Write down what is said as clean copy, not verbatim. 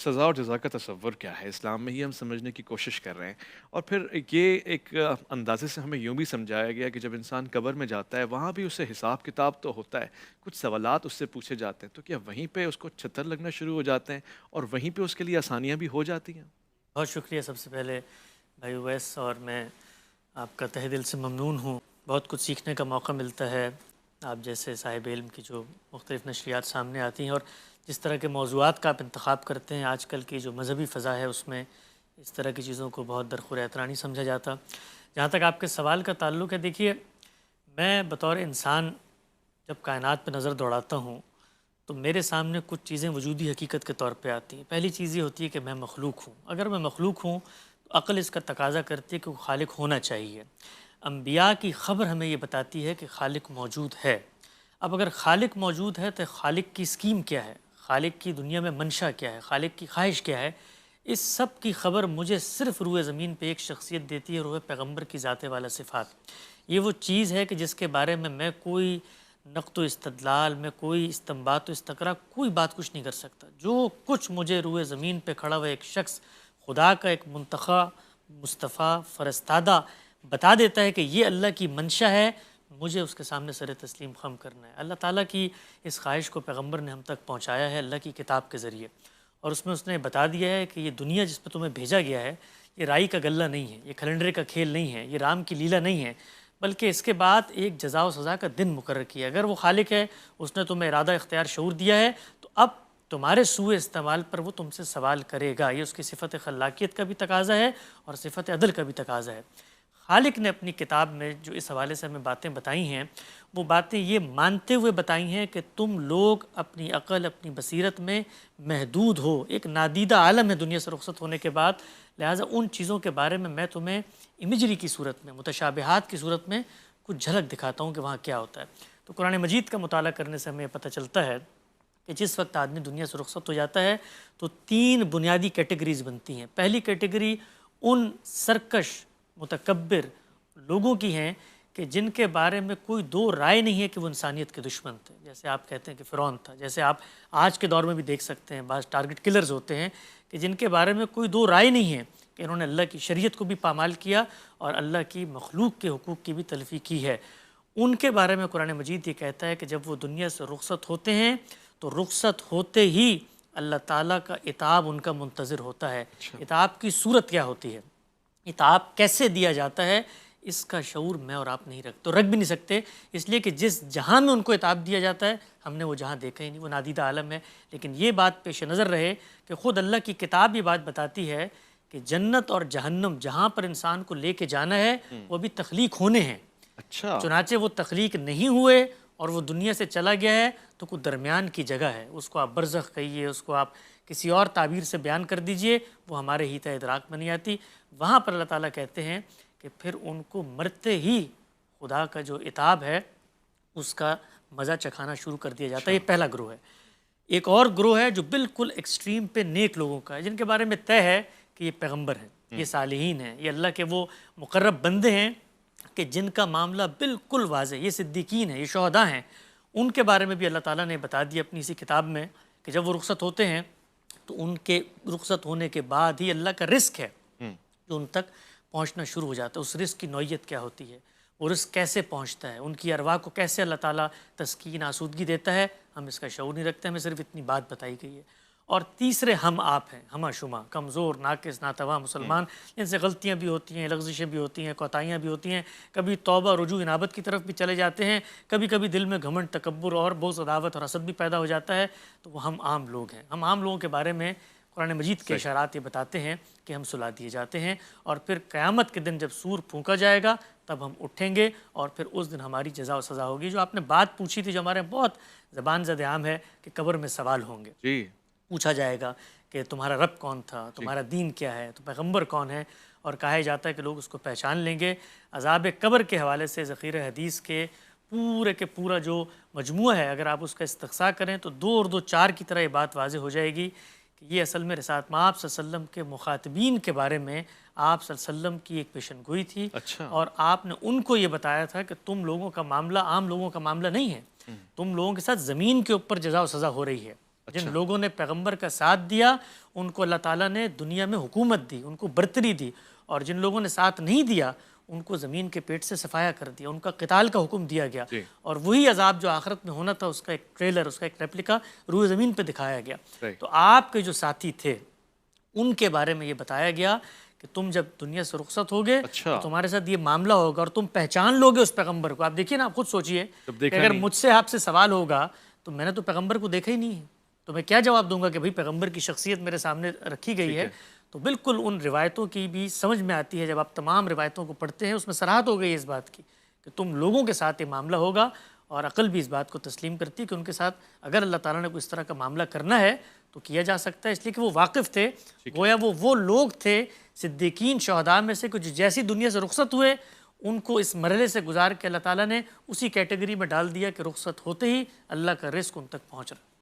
سزا اور جزا کا تصور کیا ہے اسلام میں، یہ ہم سمجھنے کی کوشش کر رہے ہیں، اور پھر یہ ایک اندازے سے ہمیں یوں بھی سمجھایا گیا کہ جب انسان قبر میں جاتا ہے وہاں بھی اسے حساب کتاب تو ہوتا ہے، کچھ سوالات اس سے پوچھے جاتے ہیں، تو کیا وہیں پہ اس کو چھتر لگنا شروع ہو جاتے ہیں اور وہیں پہ اس کے لیے آسانیاں بھی ہو جاتی ہیں؟ بہت شکریہ سب سے پہلے بھائی اویس، اور میں آپ کا تہہ دل سے ممنون ہوں۔ بہت کچھ سیکھنے کا موقع ملتا ہے آپ جیسے صاحب علم کی جو مختلف نشریات سامنے آتی ہیں، اور جس طرح کے موضوعات کا آپ انتخاب کرتے ہیں۔ آج کل کی جو مذہبی فضا ہے اس میں اس طرح کی چیزوں کو بہت درخور اعتراض نہیں سمجھا جاتا۔ جہاں تک آپ کے سوال کا تعلق ہے، دیکھیے میں بطور انسان جب کائنات پہ نظر دوڑاتا ہوں تو میرے سامنے کچھ چیزیں وجودی حقیقت کے طور پہ آتی ہیں۔ پہلی چیز یہ ہوتی ہے کہ میں مخلوق ہوں۔ اگر میں مخلوق ہوں تو عقل اس کا تقاضا کرتی ہے کہ وہ خالق ہونا چاہیے۔ انبیاء کی خبر ہمیں یہ بتاتی ہے کہ خالق موجود ہے۔ اب اگر خالق موجود ہے تو خالق کی اسکیم کیا ہے، خالق کی دنیا میں منشا کیا ہے، خالق کی خواہش کیا ہے، اس سب کی خبر مجھے صرف روئے زمین پہ ایک شخصیت دیتی ہے، روئے پیغمبر کی ذات والا صفات۔ یہ وہ چیز ہے کہ جس کے بارے میں کوئی نقد و استدلال میں، کوئی استنباط و استقرا، کوئی بات کچھ نہیں کر سکتا۔ جو کچھ مجھے روئے زمین پہ کھڑا ہوا ایک شخص، خدا کا ایک منتخب مصطفیٰ فرستادہ بتا دیتا ہے کہ یہ اللہ کی منشا ہے، مجھے اس کے سامنے سر تسلیم خم کرنا ہے۔ اللہ تعالیٰ کی اس خواہش کو پیغمبر نے ہم تک پہنچایا ہے اللہ کی کتاب کے ذریعے، اور اس میں اس نے بتا دیا ہے کہ یہ دنیا جس پہ تمہیں بھیجا گیا ہے یہ رائی کا غلہ نہیں ہے، یہ کیلنڈر کا کھیل نہیں ہے، یہ رام کی لیلا نہیں ہے، بلکہ اس کے بعد ایک جزا و سزا کا دن مقرر کیا۔ اگر وہ خالق ہے، اس نے تمہیں ارادہ اختیار شعور دیا ہے، تو اب تمہارے سوء استعمال پر وہ تم سے سوال کرے گا۔ یہ اس کی صفت خلاقیت کا بھی تقاضا ہے اور صفت عدل کا بھی تقاضا ہے۔ خالق نے اپنی کتاب میں جو اس حوالے سے ہمیں باتیں بتائی ہیں، وہ باتیں یہ مانتے ہوئے بتائی ہیں کہ تم لوگ اپنی عقل، اپنی بصیرت میں محدود ہو، ایک نادیدہ عالم ہے دنیا سے رخصت ہونے کے بعد، لہٰذا ان چیزوں کے بارے میں تمہیں امیجری کی صورت میں، متشابہات کی صورت میں کچھ جھلک دکھاتا ہوں کہ وہاں کیا ہوتا ہے۔ تو قرآن مجید کا مطالعہ کرنے سے ہمیں پتہ چلتا ہے کہ جس وقت آدمی دنیا سے رخصت ہو جاتا ہے تو تین بنیادی کیٹیگریز بنتی ہیں۔ پہلی کیٹیگری ان سرکش متکبر لوگوں کی ہیں کہ جن کے بارے میں کوئی دو رائے نہیں ہے کہ وہ انسانیت کے دشمن تھے، جیسے آپ کہتے ہیں کہ فرعون تھا، جیسے آپ آج کے دور میں بھی دیکھ سکتے ہیں بعض ٹارگٹ کلرز ہوتے ہیں کہ جن کے بارے میں کوئی دو رائے نہیں ہے کہ انہوں نے اللہ کی شریعت کو بھی پامال کیا اور اللہ کی مخلوق کے حقوق کی بھی تلفی کی ہے۔ ان کے بارے میں قرآن مجید یہ کہتا ہے کہ جب وہ دنیا سے رخصت ہوتے ہیں تو رخصت ہوتے ہی اللہ تعالیٰ کا عتاب ان کا منتظر ہوتا ہے۔ عتاب کی صورت کیا ہوتی ہے، عتاب کیسے دیا جاتا ہے، اس کا شعور میں اور آپ نہیں رکھتے، رکھ بھی نہیں سکتے، اس لیے کہ جس جہاں میں ان کو عتاب دیا جاتا ہے ہم نے وہ جہاں دیکھا ہی نہیں، وہ نادیدہ عالم ہے۔ لیکن یہ بات پیش نظر رہے کہ خود اللہ کی کتاب یہ بات بتاتی ہے کہ جنت اور جہنم جہاں پر انسان کو لے کے جانا ہے وہ بھی تخلیق ہونے ہیں۔ اچھا، چنانچہ وہ تخلیق نہیں ہوئے اور وہ دنیا سے چلا گیا ہے تو کوئی درمیان کی جگہ ہے، اس کو آپ برزخ کہیے، اس کو آپ کسی اور تعبیر سے بیان کر دیجئے، وہ ہمارے ہی تہ ادراک میں نہیں آتی۔ وہاں پر اللہ تعالیٰ کہتے ہیں کہ پھر ان کو مرتے ہی خدا کا جو عتاب ہے اس کا مزہ چکھانا شروع کر دیا جاتا ہے۔ یہ پہلا گروہ ہے۔ ایک اور گروہ ہے جو بالکل ایکسٹریم پہ نیک لوگوں کا ہے، جن کے بارے میں طے ہے کہ یہ پیغمبر ہیں، یہ صالحین ہیں، یہ اللہ کے وہ مقرب بندے ہیں کہ جن کا معاملہ بالکل واضح، یہ صدیقین ہیں، یہ شہداء ہیں۔ ان کے بارے میں بھی اللہ تعالیٰ نے بتا دیا اپنی اسی کتاب میں کہ جب وہ رخصت ہوتے ہیں تو ان کے رخصت ہونے کے بعد ہی اللہ کا رزق ہے جو ان تک پہنچنا شروع ہو جاتا ہے۔ اس رزق کی نوعیت کیا ہوتی ہے، وہ رزق کیسے پہنچتا ہے، ان کی ارواح کو کیسے اللہ تعالیٰ تسکین آسودگی دیتا ہے، ہم اس کا شعور نہیں رکھتے، ہمیں صرف اتنی بات بتائی گئی ہے۔ اور تیسرے ہم آپ ہیں، ہمہ شمہ، کمزور، ناقص، ناتواں مسلمان، جن سے غلطیاں بھی ہوتی ہیں، لغزشیں بھی ہوتی ہیں، کوتاہیاں بھی ہوتی ہیں، کبھی توبہ رجوع انابت کی طرف بھی چلے جاتے ہیں، کبھی کبھی دل میں گھمنڈ، تکبر اور بغض، عداوت اور حسد بھی پیدا ہو جاتا ہے، تو وہ ہم عام لوگ ہیں۔ ہم عام لوگوں کے بارے میں قرآن مجید کے اشارات یہ بتاتے ہیں کہ ہم سلا دیے جاتے ہیں، اور پھر قیامت کے دن جب سور پھونکا جائے گا تب ہم اٹھیں گے، اور پھر اس دن ہماری جزا و سزا ہوگی۔ جو آپ نے بات پوچھی تھی جو ہمارے بہت زبان زد عام ہے کہ قبر میں سوال ہوں گے، جی، پوچھا جائے گا کہ تمہارا رب کون تھا، تمہارا دین کیا ہے، تو پیغمبر کون ہے، اور کہا جاتا ہے کہ لوگ اس کو پہچان لیں گے۔ عذاب قبر کے حوالے سے ذخیرہ حدیث کے پورے کے پورا جو مجموعہ ہے، اگر آپ اس کا استقصاء کریں تو دو اور دو چار کی طرح یہ بات واضح ہو جائے گی کہ یہ اصل میں رسالت مآب صلی اللہ علیہ وسلم کے مخاطبین کے بارے میں آپ صلی اللہ علیہ وسلم کی ایک پیشن گوئی تھی، اچھا، اور آپ نے ان کو یہ بتایا تھا کہ تم لوگوں کا معاملہ عام لوگوں کا معاملہ نہیں ہے، تم لوگوں کے ساتھ زمین کے اوپر جزا و سزا ہو رہی ہے۔ جن اچھا لوگوں نے پیغمبر کا ساتھ دیا ان کو اللہ تعالیٰ نے دنیا میں حکومت دی، ان کو برتری دی، اور جن لوگوں نے ساتھ نہیں دیا ان کو زمین کے پیٹ سے صفایا کر دیا، ان کا قتال کا حکم دیا گیا، جی اور وہی عذاب جو آخرت میں ہونا تھا اس کا ایک ٹریلر، اس کا ایک ریپلیکا روئے زمین پہ دکھایا گیا۔ صحیح تو آپ کے جو ساتھی تھے ان کے بارے میں یہ بتایا گیا کہ تم جب دنیا سے رخصت ہوگے اچھا تو تمہارے ساتھ یہ معاملہ ہوگا اور تم پہچان لوگے اس پیغمبر کو۔ آپ دیکھیے نا، آپ خود سوچئے جب کہ دیکھا اگر نہیں مجھ سے آپ سے سوال ہوگا تو میں نے تو پیغمبر کو دیکھا ہی نہیں ہے، تو میں کیا جواب دوں گا کہ بھئی پیغمبر کی شخصیت میرے سامنے رکھی گئی ٹھیک ہے۔ ہے تو بالکل ان روایتوں کی بھی سمجھ میں آتی ہے، جب آپ تمام روایتوں کو پڑھتے ہیں اس میں صراحت ہو گئی ہے اس بات کی کہ تم لوگوں کے ساتھ یہ معاملہ ہوگا، اور عقل بھی اس بات کو تسلیم کرتی ہے کہ ان کے ساتھ اگر اللہ تعالیٰ نے کوئی اس طرح کا معاملہ کرنا ہے تو کیا جا سکتا ہے، اس لیے کہ وہ واقف تھے۔ ٹھیک ہے گویا وہ لوگ تھے صدیقین شہداء میں سے کچھ جیسی دنیا سے رخصت ہوئے، ان کو اس مرحلے سے گزار کے اللہ تعالیٰ نے اسی کیٹیگری میں ڈال دیا کہ رخصت ہوتے ہی اللہ کا رزق ان تک پہنچ رہا۔